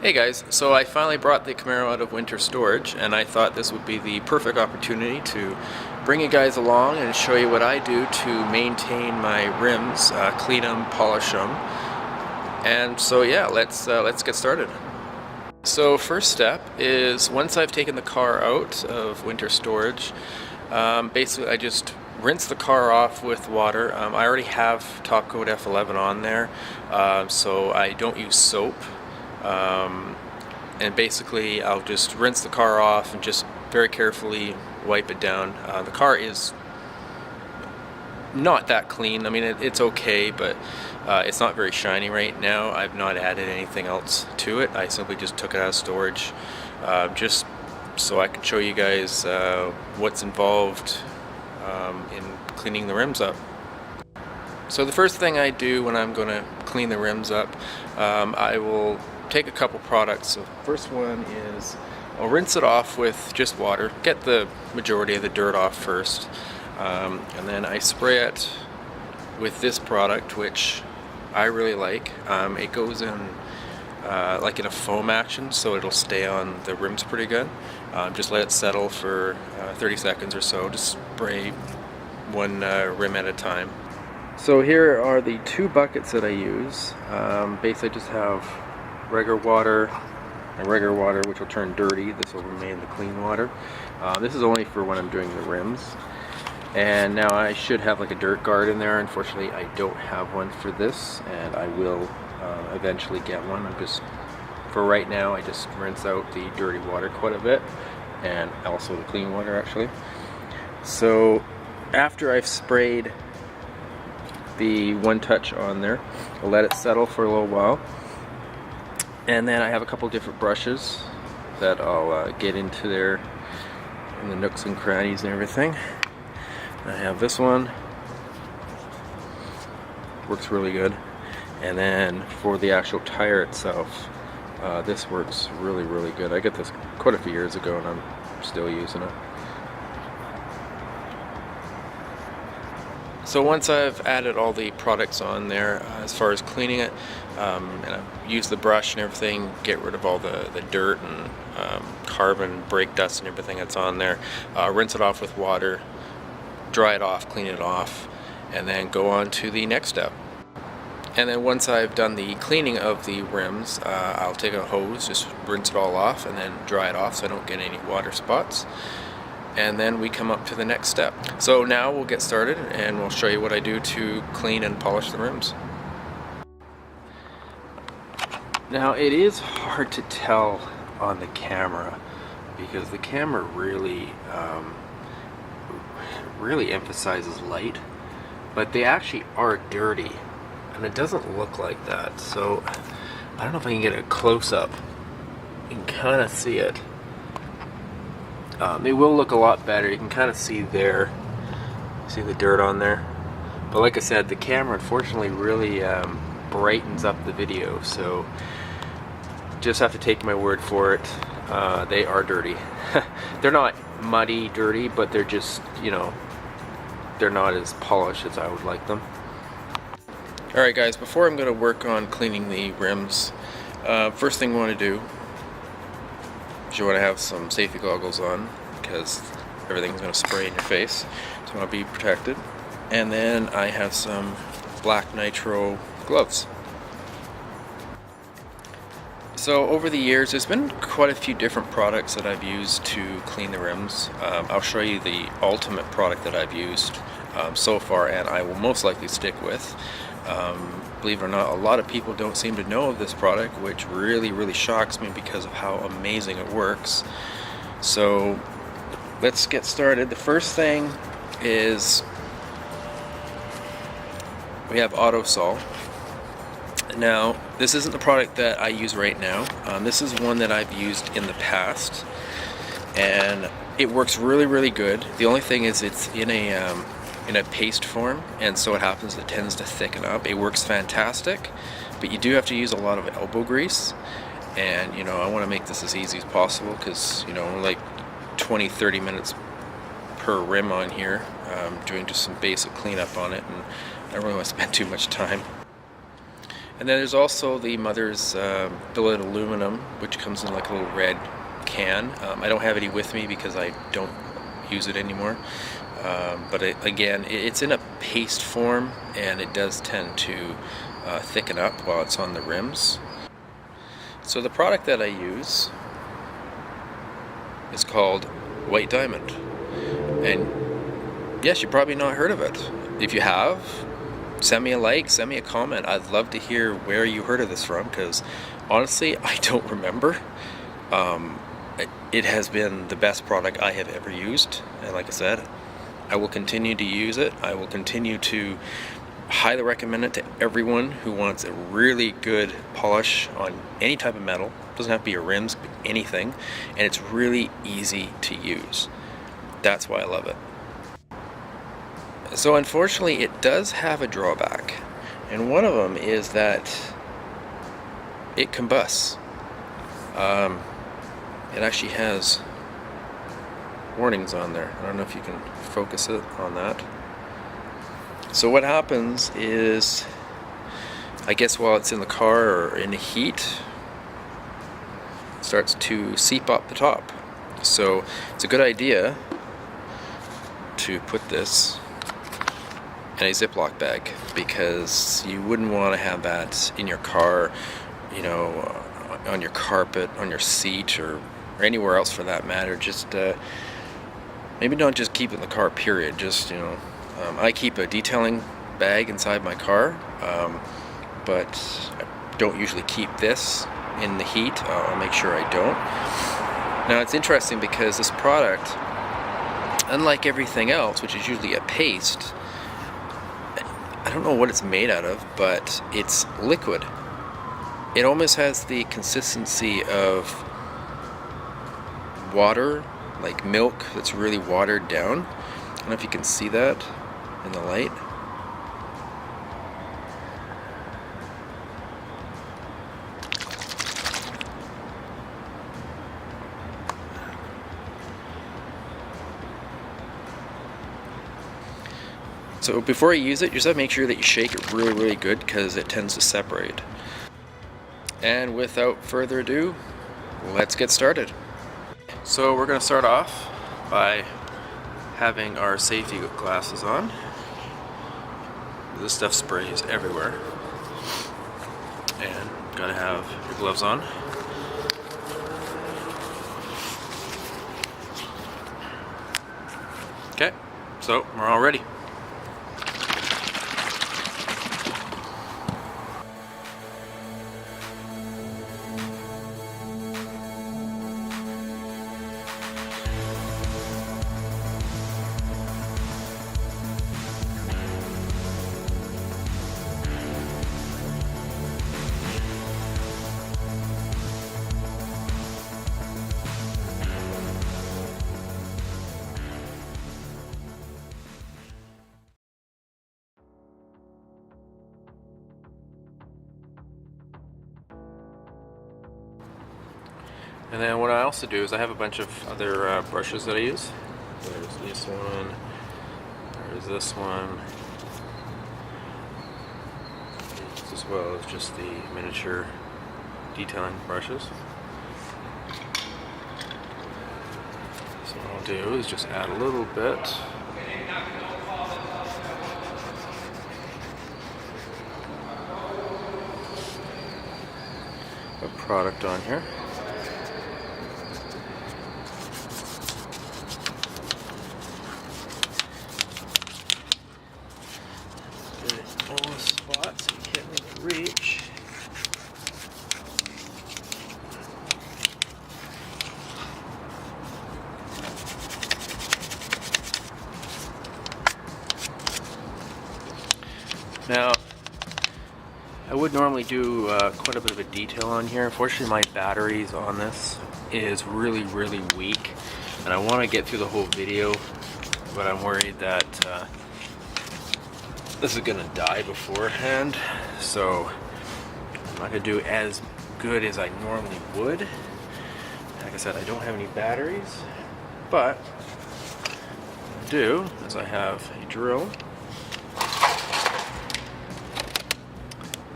Hey guys, so I finally brought the Camaro out of winter storage, and I thought this would be the perfect opportunity to bring you guys along and show you what I do to maintain my rims, clean them, polish them. And so yeah, let's get started. So first step is, once I've taken the car out of winter storage, basically I just rinse the car off with water. I already have Top Coat F11 on there, so I don't use soap. And basically I'll just rinse the car off and just very carefully wipe it down. The car is not that clean. I mean, it's okay, but it's not very shiny right now. I've not added anything else to it. I simply just took it out of storage just so I can show you guys what's involved in cleaning the rims up. So the first thing I do when I'm going to clean the rims up, I will take a couple products. So first one is I'll rinse it off with just water, get the majority of the dirt off first, and then I spray it with this product, which I really like. It goes in like in a foam action, so it'll stay on the rims pretty good. Just let it settle for 30 seconds or so. Just spray one rim at a time. So here are the two buckets that I use. Basically I just have regular water and regular water, which will turn dirty. This will remain the clean water. This is only for when I'm doing the rims. And now I should have like a dirt guard in there. Unfortunately, I don't have one for this, and I will eventually get one. For right now, I just rinse out the dirty water quite a bit, and also the clean water actually. So after I've sprayed the one touch on there, I'll let it settle for a little while. And then I have a couple different brushes that I'll get into there in the nooks and crannies and everything. I have this one, works really good. And then for the actual tire itself, this works really good. I got this quite a few years ago and I'm still using it. So once I've added all the products on there, as far as cleaning it, and I've used the brush and everything, get rid of all the dirt and carbon, brake dust and everything that's on there, rinse it off with water, dry it off, clean it off, and then go on to the next step. And then once I've done the cleaning of the rims, I'll take a hose, just rinse it all off, and then dry it off so I don't get any water spots. And then we come up to the next step. So now we'll get started and we'll show you what I do to clean and polish the rims. Now it is hard to tell on the camera because the camera really emphasizes light, but they actually are dirty and it doesn't look like that. So I don't know if I can get a close-up. You can kind of see it. They will look a lot better. You can kind of see there, see the dirt on there. But like I said, the camera unfortunately really brightens up the video, so just have to take my word for it. They are dirty. They're not muddy dirty, but they're just, you know, they're not as polished as I would like them. Alright guys, before I'm going to work on cleaning the rims, first thing we want to do, you want to have some safety goggles on because everything's going to spray in your face, so you want to be protected. And then I have some black nitro gloves. So over the years there's been quite a few different products that I've used to clean the rims. I'll show you the ultimate product that I've used so far, and I will most likely stick with. Believe it or not, a lot of people don't seem to know of this product, which really shocks me because of how amazing it works. So let's get started. The first thing is we have Autosol. Now this isn't the product that I use right now. This is one that I've used in the past and it works really good. The only thing is it's in a paste form, and so what happens, it tends to thicken up. It works fantastic, but you do have to use a lot of elbow grease, and you know, I want to make this as easy as possible because, you know, like 20-30 minutes per rim on here, doing just some basic cleanup on it, and I don't really want to spend too much time. And then there's also the mother's billet aluminum, which comes in like a little red can. I don't have any with me because I don't use it anymore. But again, it's in a paste form, and it does tend to thicken up while it's on the rims. So the product that I use is called White Diamond. And yes, you've probably not heard of it. If you have, send me a like, send me a comment. I'd love to hear where you heard of this from, because honestly, I don't remember. It has been the best product I have ever used, and like I said, I will continue to use it. I will continue to highly recommend it to everyone who wants a really good polish on any type of metal. It doesn't have to be your rims, but anything, and it's really easy to use. That's why I love it. So unfortunately, it does have a drawback, and one of them is that it combusts. It actually has warnings on there. I don't know if you can focus it on that. So what happens is, I guess while it's in the car or in the heat, it starts to seep up the top. So it's a good idea to put this in a Ziploc bag, because you wouldn't want to have that in your car, you know, on your carpet, on your seat, or anywhere else for that matter. Just maybe don't just keep it in the car, period. Just, you know, I keep a detailing bag inside my car, but I don't usually keep this in the heat. I'll make sure I don't. Now it's interesting because this product, unlike everything else, which is usually a paste, I don't know what it's made out of, but it's liquid. It almost has the consistency of water, like milk that's really watered down. I don't know if you can see that in the light. So before you use it, you just have to make sure that you shake it really, really good, because it tends to separate. And without further ado, let's get started. So we're going to start off by having our safety glasses on. This stuff sprays everywhere. And got to have your gloves on. Okay, so we're all ready. And then what I also do is I have a bunch of other brushes that I use. There's this one, there's this one, as well as just the miniature detailing brushes. So what I'll do is just add a little bit of product on here. All the spots you can't really reach. Now, I would normally do quite a bit of a detail on here. Unfortunately, my batteries on this is really, really weak, and I want to get through the whole video, but I'm worried that this is gonna die beforehand, so I'm not gonna do as good as I normally would. Like I said, I don't have any batteries, but what I do is I have a drill,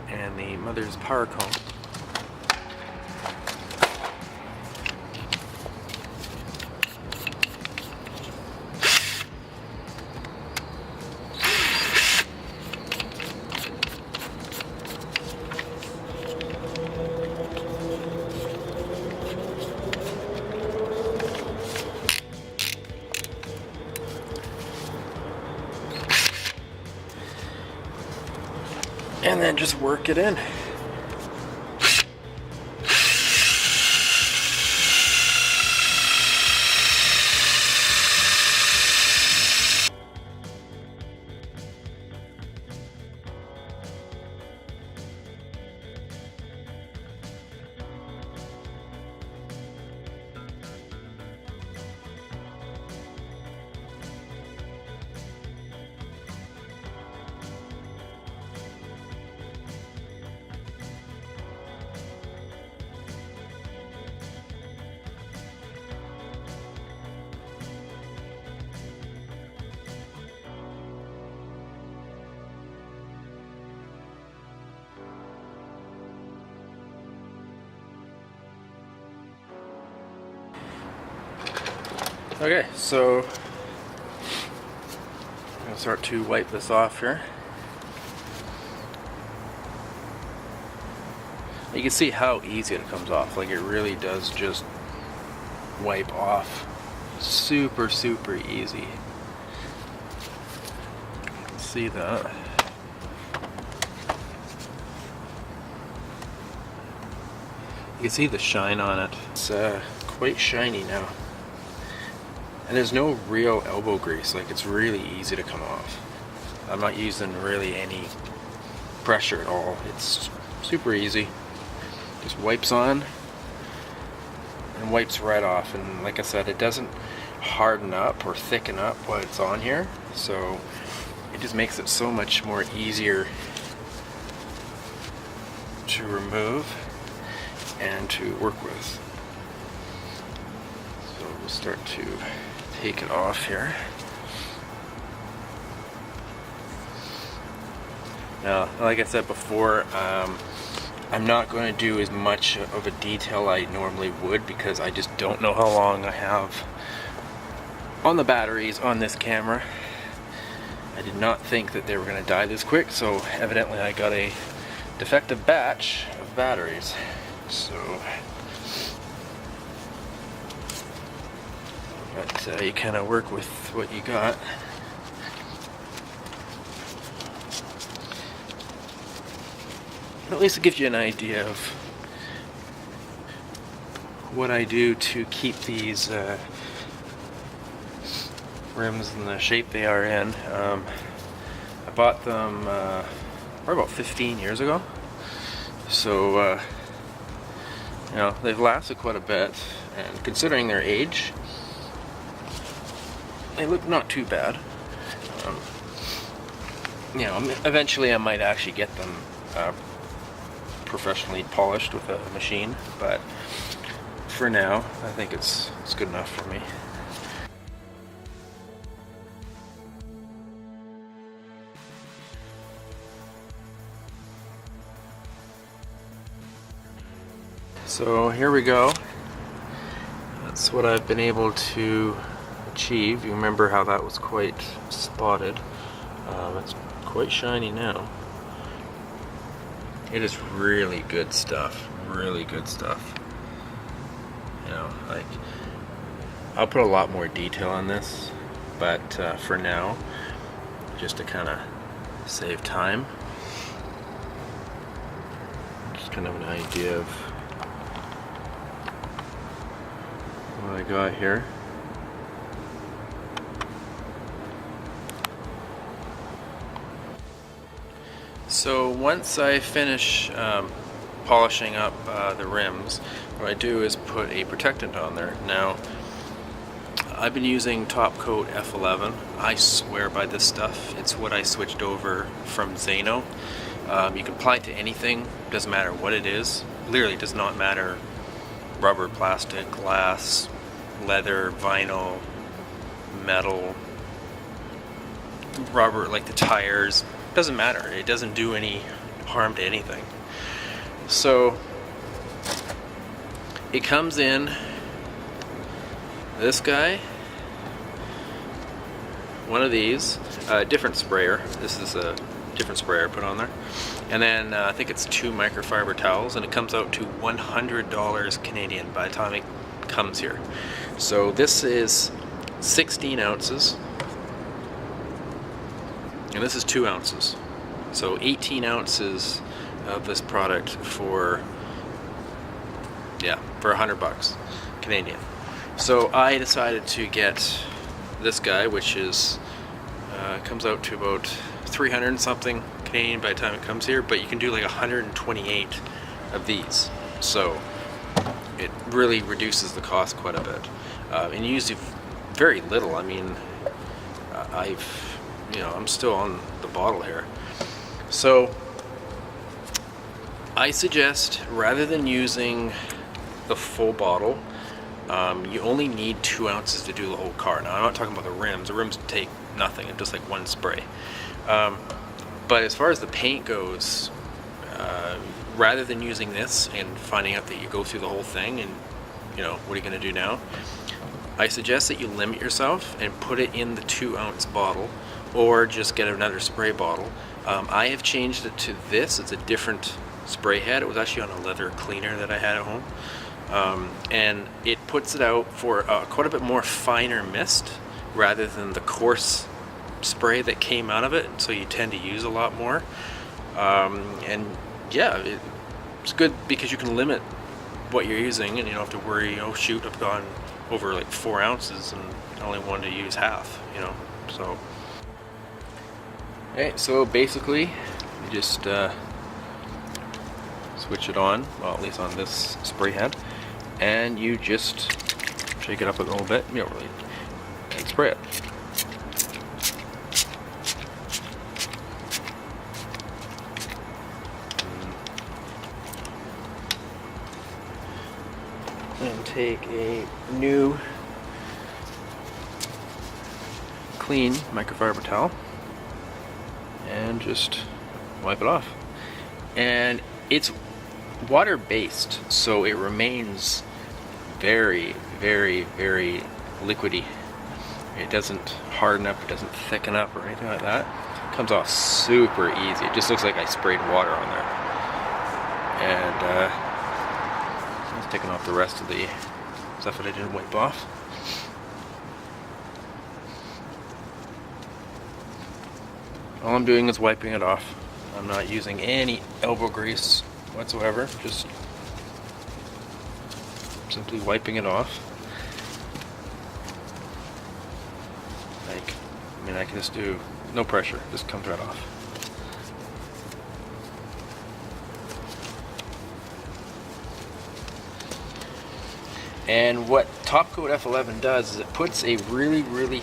and and the mother's power cone. And then just work it in. Okay, so I'm going to start to wipe this off here. You can see how easy it comes off. Like, it really does just wipe off super easy. You can see that. You can see the shine on it. It's quite shiny now. And there's no real elbow grease, like it's really easy to come off. I'm not using really any pressure at all. It's super easy. Just wipes on and wipes right off. And like I said, it doesn't harden up or thicken up while it's on here. So it just makes it so much more easier to remove and to work with. So we'll start to take it off here. Now, like I said before, I'm not going to do as much of a detail I normally would because I just don't know how long I have on the batteries on this camera. I did not think that they were going to die this quick, so evidently I got a defective batch of batteries. So but you kind of work with what you got. At least it gives you an idea of what I do to keep these rims in the shape they are in. I bought them probably about 15 years ago, so you know, they've lasted quite a bit, and considering their age, they look not too bad. You know, eventually I might actually get them professionally polished with a machine, but for now, I think it's good enough for me. So here we go. That's what I've been able to achieve. You remember how that was quite spotted. It's quite shiny now. It is really good stuff. Really good stuff. You know, like, I'll put a lot more detail on this, but for now, just to kind of save time, just kind of an idea of what I got here. So once I finish polishing up the rims, what I do is put a protectant on there. Now, I've been using Top Coat F11. I swear by this stuff. It's what I switched over from Zano. You can apply it to anything, doesn't matter what it is. Literally does not matter. Rubber, plastic, glass, leather, vinyl, metal, rubber, like the tires. Doesn't matter. It doesn't do any harm to anything. So it comes in this guy, one of these, different sprayer. This is a different sprayer put on there. And then I think it's 2 microfiber towels, and it comes out to $100 Canadian by the time it comes here. So this is 16 ounces, and this is 2 ounces. So 18 ounces of this product for, yeah, for $100 Canadian. So I decided to get this guy, which is comes out to about 300 and something Canadian by the time it comes here, but you can do like 128 of these. So it really reduces the cost quite a bit, and you use very little. I mean, I'm still on the bottle here. So I suggest, rather than using the full bottle, you only need 2 ounces to do the whole car. Now I'm not talking about the rims. The rims take nothing. It's just like one spray. But as far as the paint goes, rather than using this and finding out that you go through the whole thing and, what are you going to do now? I suggest that you limit yourself and put it in the 2 ounce bottle, or just get another spray bottle. I have changed it to this. It's a different spray head. It was actually on a leather cleaner that I had at home. And it puts it out for quite a bit more finer mist rather than the coarse spray that came out of it, so you tend to use a lot more. And yeah, it's good because you can limit what you're using, and you don't have to worry, oh shoot, I've gone over like 4 ounces and I only wanted to use half, so. Okay, so basically you just switch it on, well, at least on this spray head, and you just shake it up a little bit, really, and spray it. And take a new clean microfiber towel and just wipe it off. And it's water based, so it remains very, very, very liquidy. It doesn't harden up, it doesn't thicken up or anything like that. It comes off super easy. It just looks like I sprayed water on there. And just taking off the rest of the stuff that I didn't wipe off. All I'm doing is wiping it off. I'm not using any elbow grease whatsoever, just simply wiping it off. I can just do no pressure, just comes right off. And what Top Coat F11 does is it puts a really, really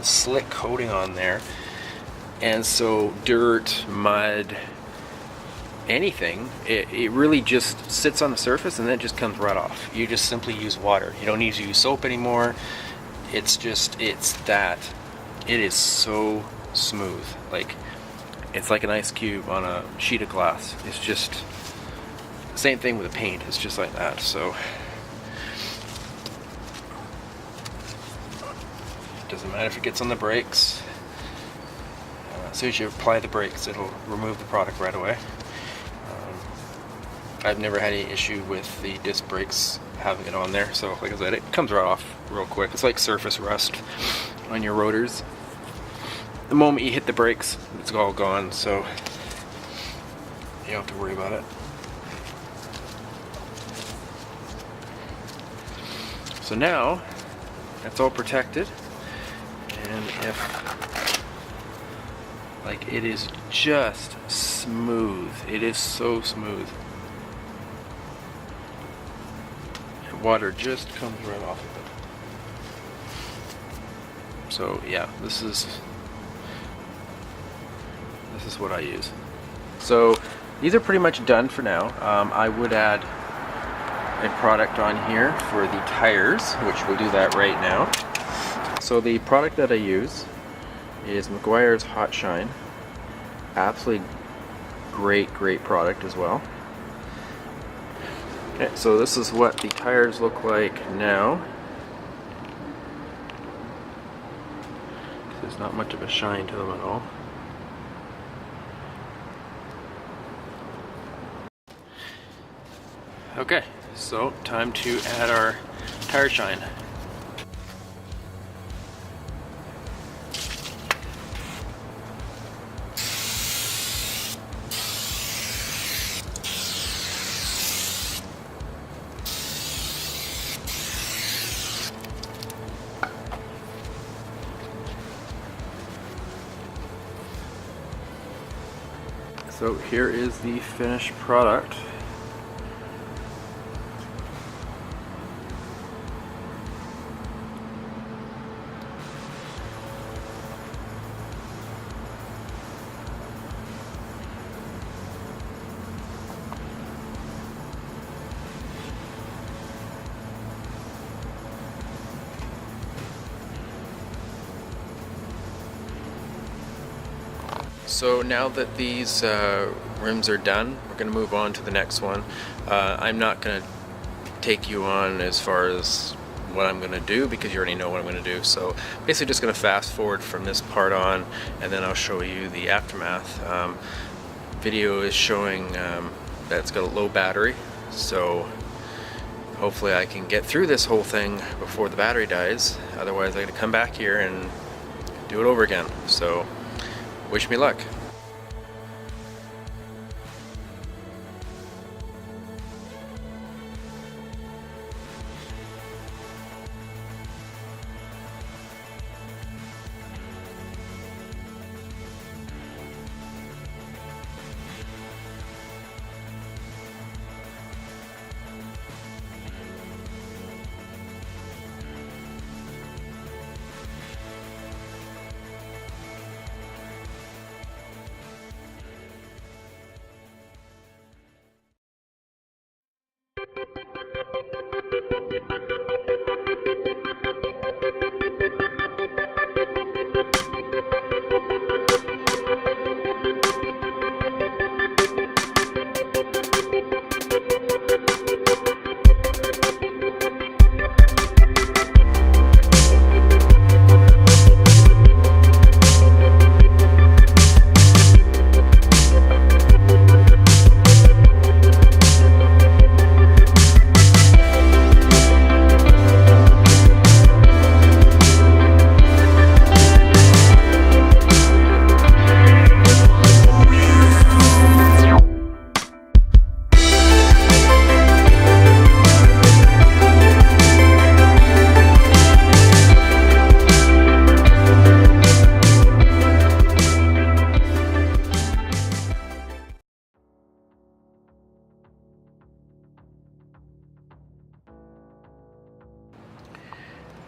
slick coating on there. And so dirt, mud, anything, it really just sits on the surface and then it just comes right off. You just simply use water. You don't need to use soap anymore. It's that. It is so smooth. It's like an ice cube on a sheet of glass. It's just, same thing with the paint. It's just like that. So it doesn't matter if it gets on the brakes. As soon as you apply the brakes, it'll remove the product right away. I've never had any issue with the disc brakes having it on there, so like I said, it comes right off real quick. It's like surface rust on your rotors. The moment you hit the brakes, it's all gone, so you don't have to worry about it. So now, that's all protected, and it is just smooth. It is so smooth. Water just comes right off of it. So yeah, this is what I use. So these are pretty much done for now. I would add a product on here for the tires, which we'll do that right now. So the product that I use is McGuire's Hot Shine. Absolutely great product as well. Okay, so this is what the tires look like now. There's not much of a shine to them at all. Okay, so time to add our tire shine. So here is the finished product. So now that these rims are done, we're going to move on to the next one. I'm not going to take you on as far as what I'm going to do because you already know what I'm going to do. So basically just going to fast forward from this part on, and then I'll show you the aftermath. Video is showing that it's got a low battery, so hopefully I can get through this whole thing before the battery dies. Otherwise I'm going to come back here and do it over again. So wish me luck.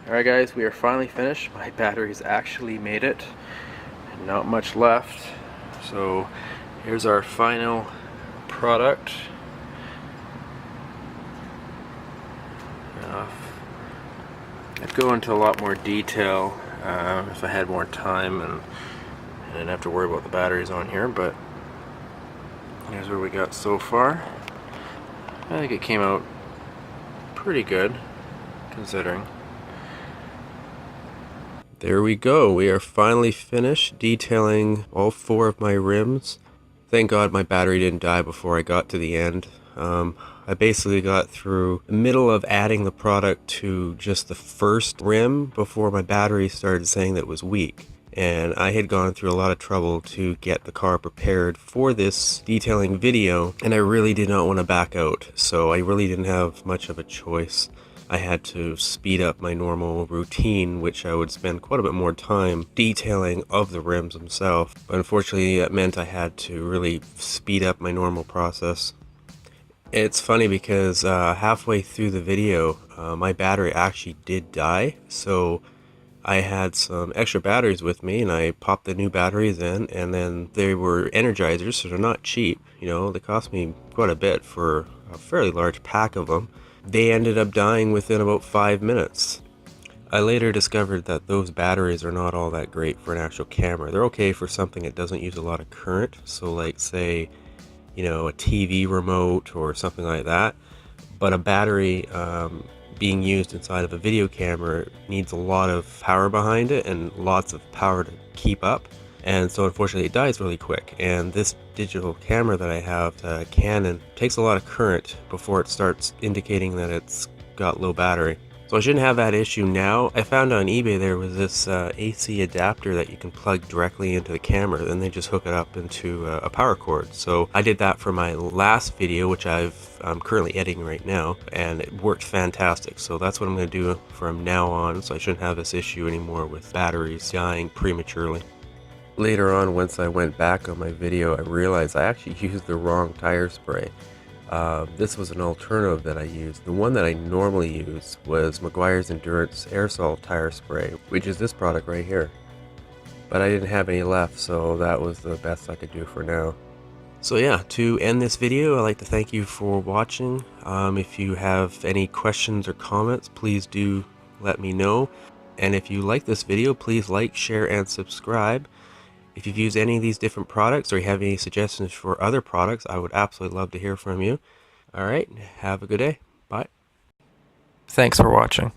Alright guys, we are finally finished. My batteries actually made it. Not much left. So here's our final product. I'd go into a lot more detail if I had more time and I didn't have to worry about the batteries on here, but here's what we got so far. I think it came out pretty good considering. There we go. We are finally finished detailing all 4 of my rims. Thank God my battery didn't die before I got to the end. I basically got through the middle of adding the product to just the first rim before my battery started saying that it was weak. And I had gone through a lot of trouble to get the car prepared for this detailing video, and I really did not want to back out, so I really didn't have much of a choice. I had to speed up my normal routine, which I would spend quite a bit more time detailing of the rims themselves. But unfortunately, it meant I had to really speed up my normal process. It's funny because halfway through the video, my battery actually did die. So I had some extra batteries with me, and I popped the new batteries in, and then they were Energizers, so they're not cheap. You know, they cost me quite a bit for a fairly large pack of them. They ended up dying within about 5 minutes. I later discovered that those batteries are not all that great for an actual camera. They're okay for something that doesn't use a lot of current. So like say you know, a TV remote or something like that. But a battery being used inside of a video camera needs a lot of power behind it and lots of power to keep up. And so unfortunately it dies really quick. And this digital camera that I have, Canon, takes a lot of current before it starts indicating that it's got low battery. So I shouldn't have that issue now. I found on eBay there was this AC adapter that you can plug directly into the camera, then they just hook it up into a power cord. So I did that for my last video, which I'm currently editing right now, and it worked fantastic. So that's what I'm going to do from now on, so I shouldn't have this issue anymore with batteries dying prematurely. Later on, once I went back on my video, I realized I actually used the wrong tire spray. This was an alternative that I used. The one that I normally use was Meguiar's Endurance Aerosol Tire Spray, which is this product right here. But I didn't have any left, so that was the best I could do for now. So yeah, to end this video, I'd like to thank you for watching. If you have any questions or comments, please do let me know. And if you like this video, please like, share, and subscribe. If you've used any of these different products or you have any suggestions for other products, I would absolutely love to hear from you. Alright, have a good day. Bye. Thanks for watching.